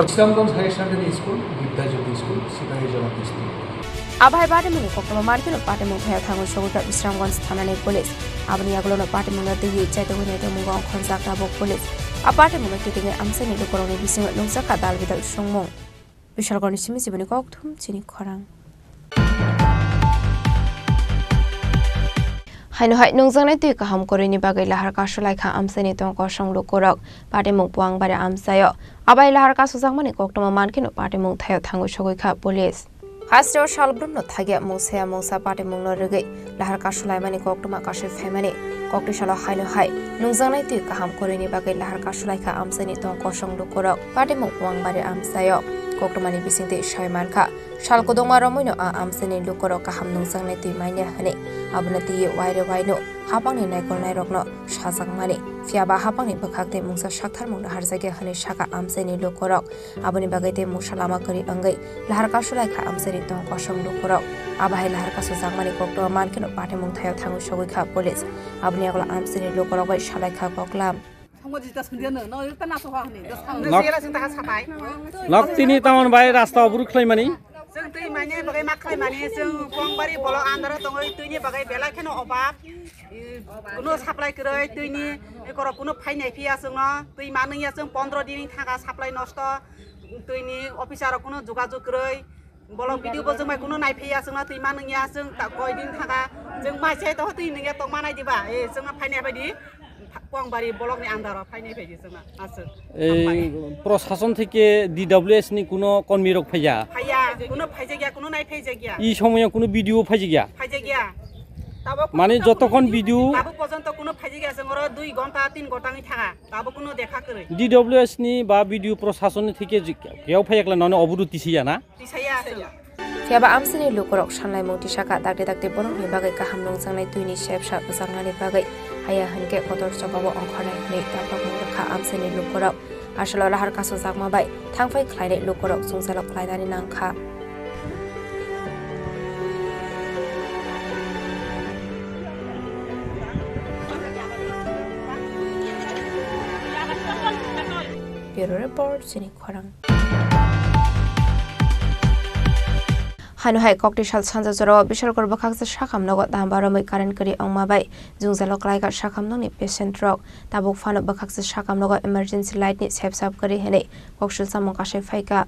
Bisramganj Higher Secondary School, Vidyajyoti School, Sipahijalat District. Abai pate muni koktoma markino pate mung phaya thangu shoguta Bisramganj thana ni police abni aglono pate munga de ye chaito hone to munga khonsa ka bok police apate munga kitinge amseni lokoroni bising lungsaka dalbidal songmong Bishalgoni simi jiboni kokthum Chini Khorang Haino hai nungjangnai tui kaham korini bagai lahar ka sulai kha amseni tong ko song lokorok pate mung puang bare amsayo abai lahar ka sujangmani koktoma mankino pate mung thayo thangu shogoi kha police Hasdewa shalbrunno thage musaya musa pate mung no rege lahar ka sulai mani koktoma ka shoi famani kokti shala haino hai nungjangnai tui kaham korini bagai lahar ka sulai kha amseni tong ko song lokorok pate mung puang bare amsayo koktomani bisingte shaimanka shalkodongma romoino a amseni lokoro kaham nungjangnai tui maine hane abnati waire waino hapangni naikol nairokno sajangmani fiaba hapangni bakhakte mungsa shakthar mungna harjage hane shaka amseni lokorok aboni bagaite musalama kari angai lahar ka sulai kha amseni tong kosong lokorok abahai lahar ka sajangmani kokto mankeno pate mung thayo thangu shogoi kha police abni agla amseni lokorok bai shalai kha koklam Laktini taman bai rasta obruk khlaimani जों दै माने बागै मा खालामनानै जों गंबारि बल under दङ दैनि बागै बेला खेनो अभाब कुनो साप्लाय करै दैनि एकर कुनो फाइनाय फैया जोंनो दै मानैया जों 15 दिननि थाखा साप्लाय नष्ट दैनि अफिसार कुनो जोगाजोग करै बल भिडिअ बो जों माय कुनो नायफैया जोंना दै मानैया जों गय दिन थाखा जों माइसे द दै नैया तक मानाय दिबा ए जोंना फाइनाय बायदि गंबारि बलकनि आन्दार फाइनाय बायदि जोंना आसो এই প্রশাসন থেকে ডিডব্লিউএস নি কোনো কর্মীরক ফাইয়া ফাইয়া কোনো ফাইজে গিয়া কোনো নাই ফাইজে গিয়া এই সময়ে কোনো ভিডিও ফাইজে গিয়া মানে যতক্ষণ ভিডিও তাবো পর্যন্ত কোনো ফাইজে গিয়া जों 2 ঘন্টা 3 ঘন্টানি থাকা তাবো কোনো দেখা করে ডিডব্লিউএস নি বা ভিডিও প্রশাসন থেকে কেউ ফাইয়াকলা ননে অবরুতি ছিয়া না তিসায়া আছে Fiaba amsini lokorok sanlai mung tisaka dakde dakde borok ni bagai kaham nungjangnai tuini shepsa bujangnani bagai haya hanke kotor jawabo ongkhornai nei tapok mung kha amsini lokorok asalo lahar kaso jakma bai thangfai khlainai lokorok jungjalok khlainani nangkha Bureau Report Chini Khorang Haino hai kokti shal sanja joro bishalkor bakhaksa shakam nogo dambaromai current kari ongmabai jungjalok laika shakam nongni patient rok tabuk fano bakhaksa shakam nogo emergency light ni sepsap kari hene kokshul samong kashe phaika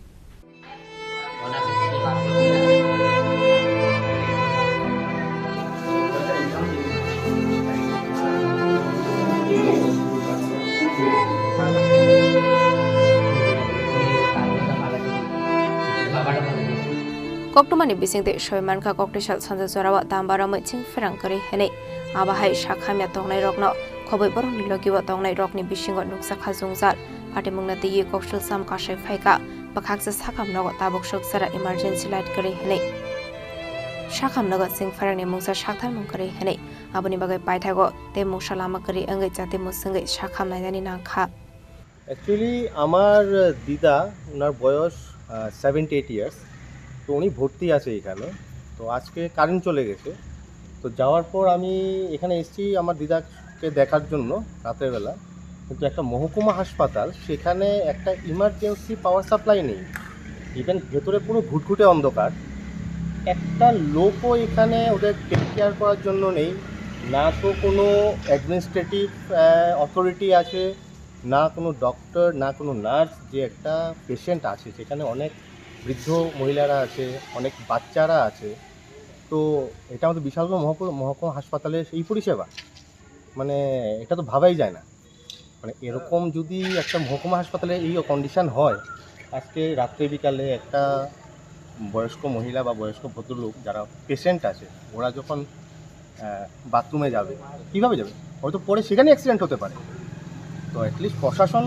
Koktumani bising de shoy manka koktishal sanja jorawa dambara maiching ferang kari hene abahai shakhamya tongnai rokno khoboi borong nilogiwa tongnai rokni bisingo nuksa khajungjal patimungna de kokshal sam kashai phaika bakhaksa sakhamnago tabok soksara emergency light kari hene shakhamnago sing ferangni mungsa shakthar mungkari hene aboni bagai paithago te mungsa lama kari angai jate musangai shakhamnai dani nangkha actually আমার দিদা ওনার বয়স 78 years তো উনি ভর্তি আছে এখানে তো আজকে কারেন্ট চলে গেছে তো যাওয়ার পর আমি এখানে এসেছি আমার দিদাকে দেখার জন্য রাতের বেলা কিন্তু একটা মহকুমা হাসপাতাল সেখানে একটা ইমার্জেন্সি পাওয়ার সাপ্লাই নেই ইভেন ভেতরে পুরো ঘুটঘুটে অন্ধকার একটা লোকও এখানে ওদের টেক কেয়ার করার জন্য নেই না তো কোনো অ্যাডমিনিস্ট্রেটিভ অথরিটি আছে না কোনো ডক্টর না কোনো নার্স যে একটা পেশেন্ট আছে সেখানে অনেক বৃদ্ধ মহিলারা আছে অনেক বাচ্চারা আছে তো এটা আমাদের বিশাল মহকুমা হাসপাতালের এই পরিষেবা মানে এটা তো ভাবাই যায় না মানে এরকম যদি একটা মহকুমা হাসপাতালে এই কন্ডিশন হয় আজকে রাত্রে বিকালে একটা বয়স্ক মহিলা বা বয়স্ক ভদ্রলোক যারা পেশেন্ট আছে ওরা যখন বাথরুমে যাবে কীভাবে যাবে হয়তো পরে সেখানে অ্যাক্সিডেন্ট হতে পারে তো অ্যাটলিস্ট প্রশাসন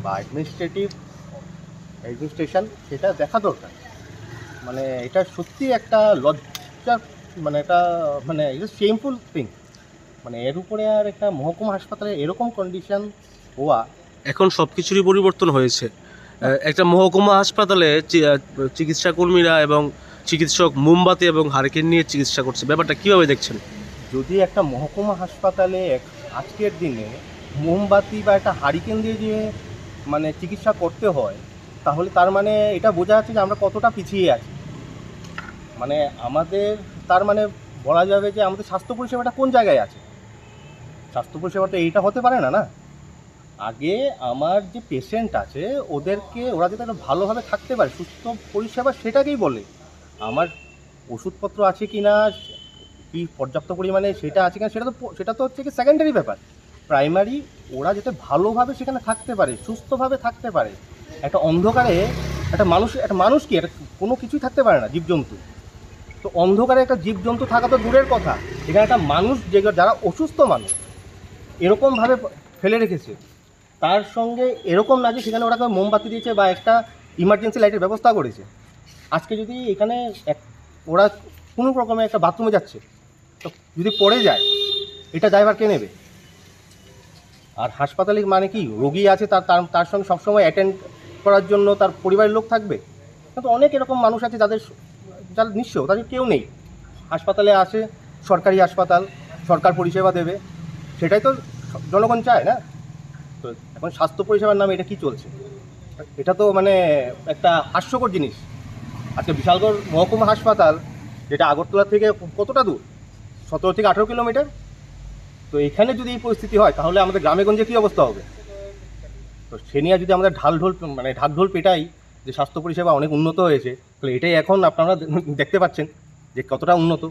বা অ্যাডমিনিস্ট্রেশন সেটা দেখা দরকার মানে এটা সত্যি একটা লজ্জার মানে এটা মানে এটা শেমফুল থিং মানে এর উপরে আর একটা মহকুমা হাসপাতালে এরকম কন্ডিশন হওয়া এখন সব কিছুরই পরিবর্তন হয়েছে একটা মহকুমা হাসপাতালে চিকিৎসা কর্মীরা এবং চিকিৎসক মোমবাতি এবং হারিকেন নিয়ে চিকিৎসা করছে ব্যাপারটা কীভাবে দেখছেন যদি একটা মহকুমা হাসপাতালে আজকের দিনে মোমবাতি বা একটা হারিকেন দিয়ে যে মানে চিকিৎসা করতে হয় তাহলে তার মানে এটা বোঝা যাচ্ছে যে আমরা কতটা পিছিয়ে আছি মানে আমাদের তার মানে বলা যাবে যে আমাদের স্বাস্থ্য পরিষেবাটা কোন জায়গায় আছে স্বাস্থ্য পরিষেবাটা এইটা হতে পারে না না আগে আমার যে পেশেন্ট আছে ওদেরকে ওরা যাতে একটা ভালোভাবে থাকতে পারে সুস্থ পরিষেবা সেটাকেই বলে আমার ওষুধপত্র আছে কি না কি পর্যাপ্ত পরিমাণে সেটা আছে কিনা সেটা তো হচ্ছে কি সেকেন্ডারি ব্যাপার প্রাইমারি ওরা যাতে ভালোভাবে সেখানে থাকতে পারে সুস্থভাবে থাকতে পারে একটা অন্ধকারে একটা মানুষ কি একটা কোনো কিছুই থাকতে পারে না জীবজন্তু তো অন্ধকারে একটা জীবজন্তু থাকা তো দূরের কথা এখানে একটা মানুষ যারা অসুস্থ মানুষ এরকমভাবে ফেলে রেখেছে তার সঙ্গে এরকম না যে সেখানে ওরা মোমবাতি দিয়েছে বা একটা ইমার্জেন্সি লাইটের ব্যবস্থা করেছে আজকে যদি এখানে ওরা কোনো রকমে একটা বাথরুমে যাচ্ছে তো যদি পড়ে যায় এটা ড্রাইভার কে নেবে আর হাসপাতালে মানে কি রোগী আছে তার সঙ্গে সবসময় অ্যাটেন্ড করার জন্য তার পরিবারের লোক থাকবে কিন্তু অনেক এরকম মানুষ আছে যারা নিঃস্ব তাদের কেউ নেই হাসপাতালে আসে সরকারি হাসপাতাল সরকার পরিষেবা দেবে সেটাই তো জনগণ চায় না তো এখন স্বাস্থ্য পরিষেবার নামে এটা কি চলছে এটা তো মানে একটা হাস্যকর জিনিস আজকে বিশালগড় মহকুমা হাসপাতাল যেটা আগরতলা থেকে কতটা দূর 17 থেকে 18 কিলোমিটার তো এখানে যদি এই পরিস্থিতি হয় তাহলে আমাদের গ্রামেগঞ্জে কী অবস্থা হবে তো সে নিয়ে যদি আমাদের ঢাকঢোল পেটাই যে স্বাস্থ্য পরিষেবা অনেক উন্নত হয়েছে তাহলে এটাই এখন আপনারা দেখতে পাচ্ছেন যে কতটা উন্নত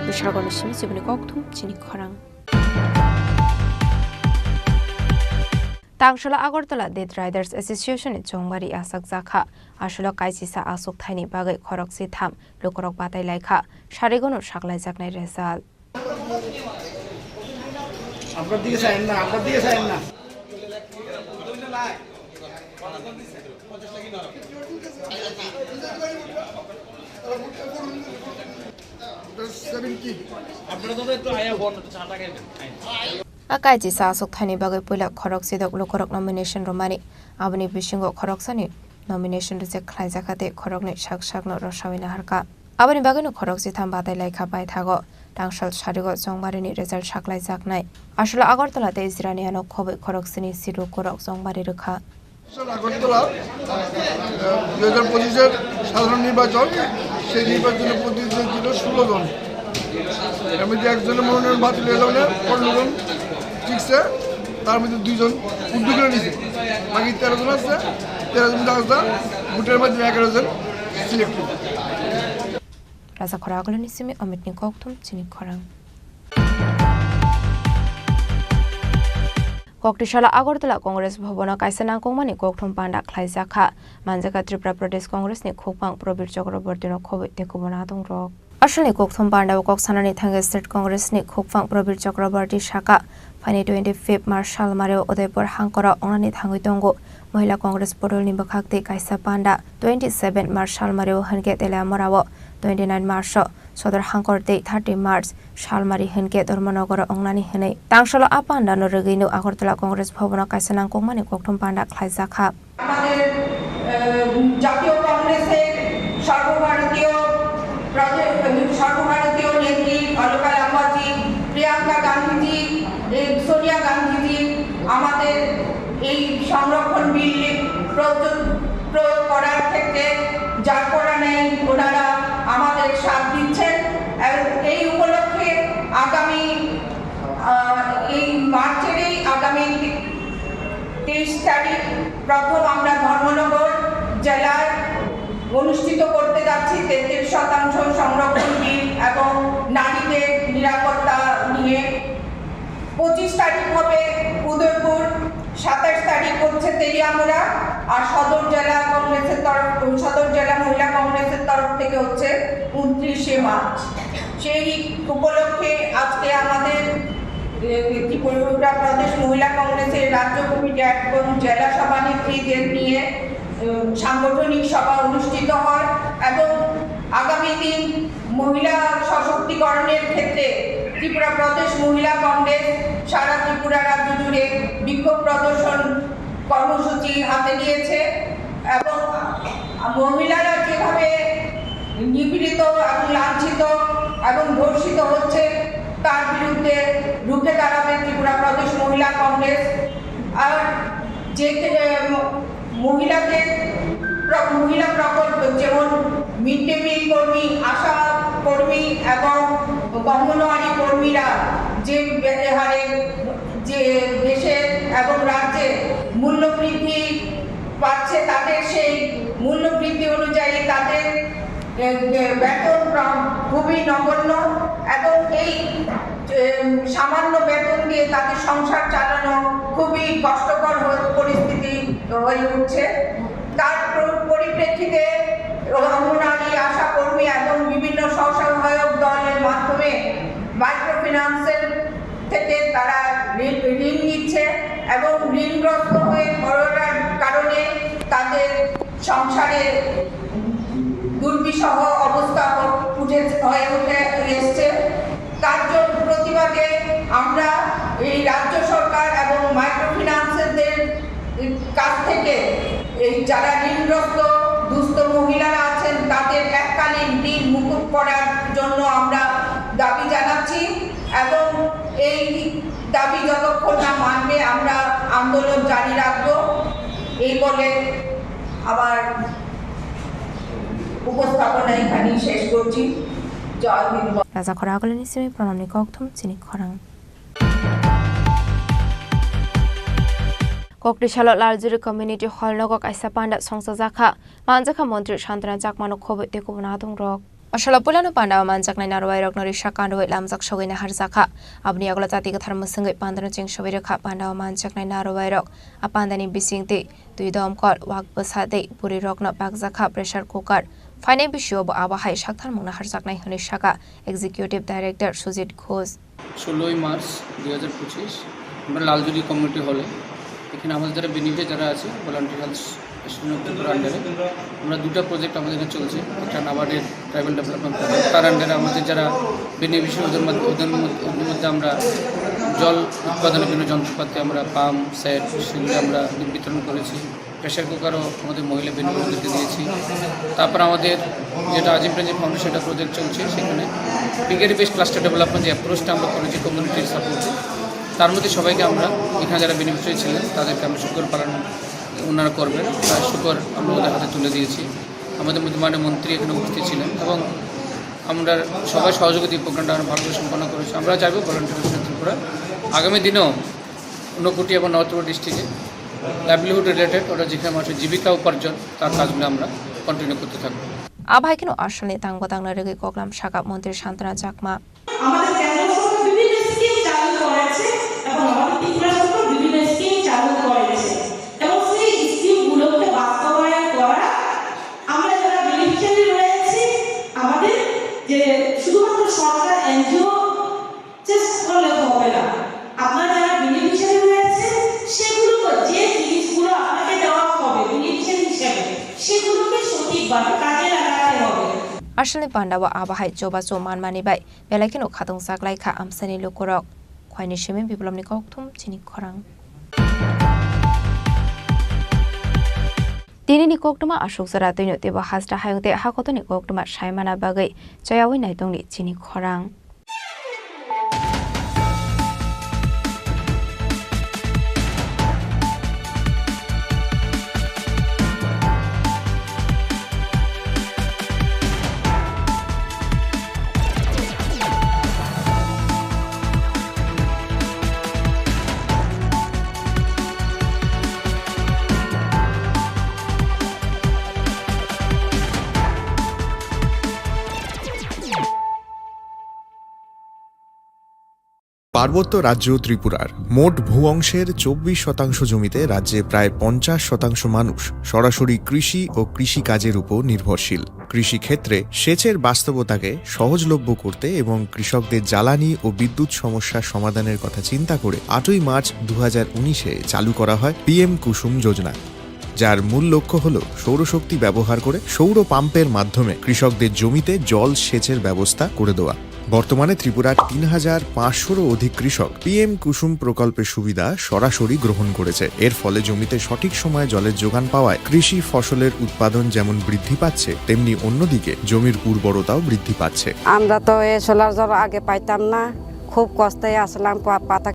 Bishargon Shimsibni Koktum, Chini Khorang. Tangshala Agortala Dead Riders Association in Chongbari Asak Zakha, Ashula Kaisisa Asuk Tiny Bagay Korok Sitam, Lukorok Batai Laika, Sharigono Shaklai Zaknai Resal. Akai ji sa sok thani bagai pula khorok sidok lukorok nomination romani abani bisingo khorok sani nomination je khlai jakate khorok ni sak no rosawina harka abani bagai no khorok si tham badai lai kha pai thago tangsal sharigo jongbari ni result saklai jaknai asula agartala te israni ano khobai khorok sini siru korok jongbari rukha Agartala 2025 সাধারণ নির্বাচন সেই নির্বাচনে প্রতিদ্বন্দ্বী ছিল 16 জন এর মধ্যে একজনের মনোনয়ন বাতিল হয়ে যাওয়ার 15 জন ঠিকছে তার মধ্যে 2 জন উদ্যোগ নিয়েছে বাকি 13 জন আছে 13 জন দাদা ভোটের মধ্যে 11 জন select Raja Khorang Nisimi Amit Nikoktum Chini Khorang Koktishala Agortala Congress Bhavana Kaisana Komani Koktum Panda Klaisaka Manjaka Tripura Pradesh Congress ni Khopang Probir Chakrabortino Covid Tekubanatung Rock Ashani Koktum Panda Koksanani Thanga State Congress ni Khopang Probir Chakraborti Shaka Fani 25 Marshal Mario Udaipur Hankora Onani Thanguitongo Mahila Congress Porol Nimbakakti Kaisa Panda 27 Marshal Mario Hanget Elamorawo 29 Marshal Sodar Hankor Day 30 March Shalmari Henke Dormanogor Ongnani Hene Tangshala Apanda no Regino Agortala Congress Bhavana Kaisanang Komani Koktum Panda Klaisaka আমাদের জাতীয় কংগ্রেসের সর্বভারতীয় নেত্রী অলকা লাম্বাজি প্রিয়াঙ্কা গান্ধীজি সোনিয়া গান্ধীজি আমাদের এই সংরক্ষণ বিল প্রয়োগ করার ক্ষেত্রে যার করা নেই ওনারা আমাদের সাথ দিচ্ছেন এই উপলক্ষে আগামী এই মার্চেরই আগামী 23 তারিখ প্রথম আমরা ধর্মনগর জেলায় অনুষ্ঠিত করতে যাচ্ছি 33% সংরক্ষণ বিল এবং নারীদের নিরাপত্তা নিয়ে 25 তারিখ হবে উদয়পুর 27 তারিখ হচ্ছে তেলিয়ামুড়া আর সদর জেলা মহিলা কংগ্রেসের তরফ থেকে হচ্ছে 29 মার্চ সেই উপলক্ষে আজকে আমাদের ত্রিপুরা প্রদেশ মহিলা কংগ্রেসের রাজ্য কমিটি এবং জেলা সভানেত্রীদের নিয়ে সাংগঠনিক সভা অনুষ্ঠিত হয় এবং আগামী দিন মহিলা সশক্তিকরণের ক্ষেত্রে ত্রিপুরা প্রদেশ মহিলা কংগ্রেস সারা ত্রিপুরা রাজ্য জুড়ে বিক্ষোভ প্রদর্শন কর্মসূচি হাতে নিয়েছে এবং মহিলারা যেভাবে নিপীড়িত এবং লাঞ্ছিত এবং ধর্ষিত হচ্ছে তার বিরুদ্ধে রুখে দাঁড়াবে ত্রিপুরা প্রদেশ মহিলা কংগ্রেস আর যে মহিলা প্রকল্প যেমন মিড ডে মিল কর্মী আশা কর্মী এবং অঙ্গনওয়াড়ি কর্মীরা যে হারে যে দেশে এবং রাজ্যে মূল্যবৃদ্ধি পাচ্ছে তাদের সেই মূল্যবৃদ্ধি অনুযায়ী তাদের বেতন খুবই নগণ্য এবং এই সামান্য বেতন দিয়ে তাদের সংসার চালানো খুবই কষ্টকর পরিস্থিতি হয়ে উঠছে তার পরিপ্রেক্ষিতে অঙ্গনওয়াড়ি আশা কর্মী এবং বিভিন্ন স্বসহায়ক দলের মাধ্যমে মাইক্রোফিন্যান্সের থেকে তারা ঋণ নিচ্ছে এবং ঋণগ্রস্ত হয়ে পড়ার কারণে তাদের সংসারে দুর্বিষহ অবস্থা হয়ে উঠে এসছে তার প্রতিবাদে আমরা এই রাজ্য সরকার এবং মাইক্রোফিন্যান্সের কাছ থেকে এই যারা ঋণগ্রস্ত দুস্থ মহিলারা আছেন তাদের এককালীন ঋণ মুকুব করার জন্য আমরা দাবি জানাচ্ছি এবং এই দাবি যতক্ষণ না মানবে আমরা আন্দোলন জারি রাখব এই বলে আবার উপস্থাপনা এখানেই শেষ করছি জয় Hind Raja Khorang Nisimi Pranam Nikoktum Chini Khorang Koktishala Laljuri Community Hall Nogok Aisa Panda Songsajaka Manjaka Montri Shantana Jakmano Covid Tekubanatung Rock Ashala Pulano Panda Manjak Nai Narwairok Nori Shakandu Lamzak Shogina Harzaka Abni Agla Tati Katharmusungi Pandana Jing Shobiraka Panda Manjak Nai Narwairok Apandani Bisingti Tuidom Kol Wak Basade Puri Rokna Bagzaka Pressure Cooker Finance Bishop Abahai Shaktan Muna Harzak Nai Hunishaka Executive Director Sujit Ghosh 16 March 2025 আমরা Laljuri community হলে এখানে আমাদের যারা benefit যারা আছে volunteer health স্টুডেন্টের আন্ডারে আমরা দুটো প্রজেক্ট আমাদের এখানে চলছে একটা নাবার্ডের ট্রাইবাল ডেভেলপমেন্ট প্রজেক্ট তার আন্ডারে আমাদের যারা বেনিফিশিয়ারি ওদের মধ্যে আমরা জল উৎপাদনের জন্য যন্ত্রপাতি আমরা পাম্প সেট সেগুলো আমরা বিতরণ করেছি প্রেশার কুকারও আমাদের মহিলা বেনিফিশিয়ারিদেরকে দিয়েছি তারপর আমাদের যেটা আজিম প্রেঞ্জি ফাউন্ডেশন সেটা প্রজেক্ট চলছে সেখানে ব্রিগেড বেস ক্লাস্টার ডেভেলপমেন্ট যে অ্যাপ্রোচটা আমরা করেছি কমিউনিটির সাপোর্টে তার মধ্যে সবাইকে আমরা এখানে যারা বেনিফিশিয়ারি ছিলেন তাদেরকে আমরা শুকর পালন ওনারা করবেন তার শুকর আমরা ওদের হাতে তুলে দিয়েছি আমাদের মধ্যে মাননীয় মন্ত্রী এখানে উপস্থিত ছিলেন এবং আমরা সবাই সহযোগিতা প্রোগ্রামটা আমরা ভালোভাবে সম্পন্ন করেছি আমরা চাইব ভলান্টিয়ার ত্রিপুরা আগামী দিনেও ঊনকোটি এবং নর্থ ডিস্ট্রিক্টে লাইভলিহুড রিলেটেড ওটা যেখানে মানুষের জীবিকা উপার্জন তার কাজগুলো আমরা কন্টিনিউ করতে থাকবো আবহাইকেন আসামে তাংবতাংনা রেগে কগলাম শাখা মন্ত্রী শান্তনা চাকমা আমাদের কেন্দ্র সরকার বিভিন্ন স্কিম চালু করেছে এবং আমাদের ত্রিপুরা সরকার বিভিন্ন স্কিম চালু করেছে এবং সেই স্কিমগুলোকে বাস্তবায়ন করা আমরা যারা বেনিফিশিয়ারি রয়েছে আমাদের যে শুধুমাত্র সরকার এনজিও চেষ্টা করলে হবে না আপনারা যারা বেনিফিশিয়ারি রয়েছে সেগুলো যে জিনিসগুলো আপনাকে দেওয়া হবে বেনিফিশিয়ারি হিসেবে সেগুলোকে সঠিকভাবে কাজে লাগাতে হবে আসলে পান্ডাওয়া আবহাই জবাচো মানমানিবাই বেলাইকেনো খাদং সাকলাইখা আমসানি লোকরক খয়নি সেমে বিপ্লবনি ককথুম চিনি খরাং দিনিনি ককটুমা আশোক জরা তৈন তেবা হাজরা হায়ংতে হাকতনি ককটুমা সাইমানা বাগৈ জয়াওই নাইতংনি চিনি খরাং পার্বত্য রাজ্য ত্রিপুরার মোট ভূ অংশের 24% জমিতে রাজ্যে প্রায় 50% মানুষ সরাসরি কৃষি ও কৃষিকাজের উপর নির্ভরশীল। কৃষিক্ষেত্রে সেচের বাস্তবতাকে সহজলভ্য করতে এবং কৃষকদের জ্বালানি ও বিদ্যুৎ সমস্যার সমাধানের কথা চিন্তা করে 8ই মার্চ 2019-এ চালু করা হয় PM কুসুম যোজনা, যার মূল লক্ষ্য হল সৌরশক্তি ব্যবহার করে সৌর পাম্পের মাধ্যমে কৃষকদের জমিতে জল সেচের ব্যবস্থা করে দেওয়া। বর্তমানে ত্রিপুরার 3500-রও অধিক কৃষক PM কুসুম প্রকল্পের সুবিধা সরাসরি গ্রহণ করেছে। এর ফলে জমিতে সঠিক সময়ে জলের যোগান পাওয়ায় কৃষি ফসলের উৎপাদন যেমন বৃদ্ধি পাচ্ছে, তেমনি অন্যদিকে জমির উর্বরতাও বৃদ্ধি পাচ্ছে। আমরা তো এই সোলার জল আগে পাইতাম না, খুব কষ্টে আসলাম পাতা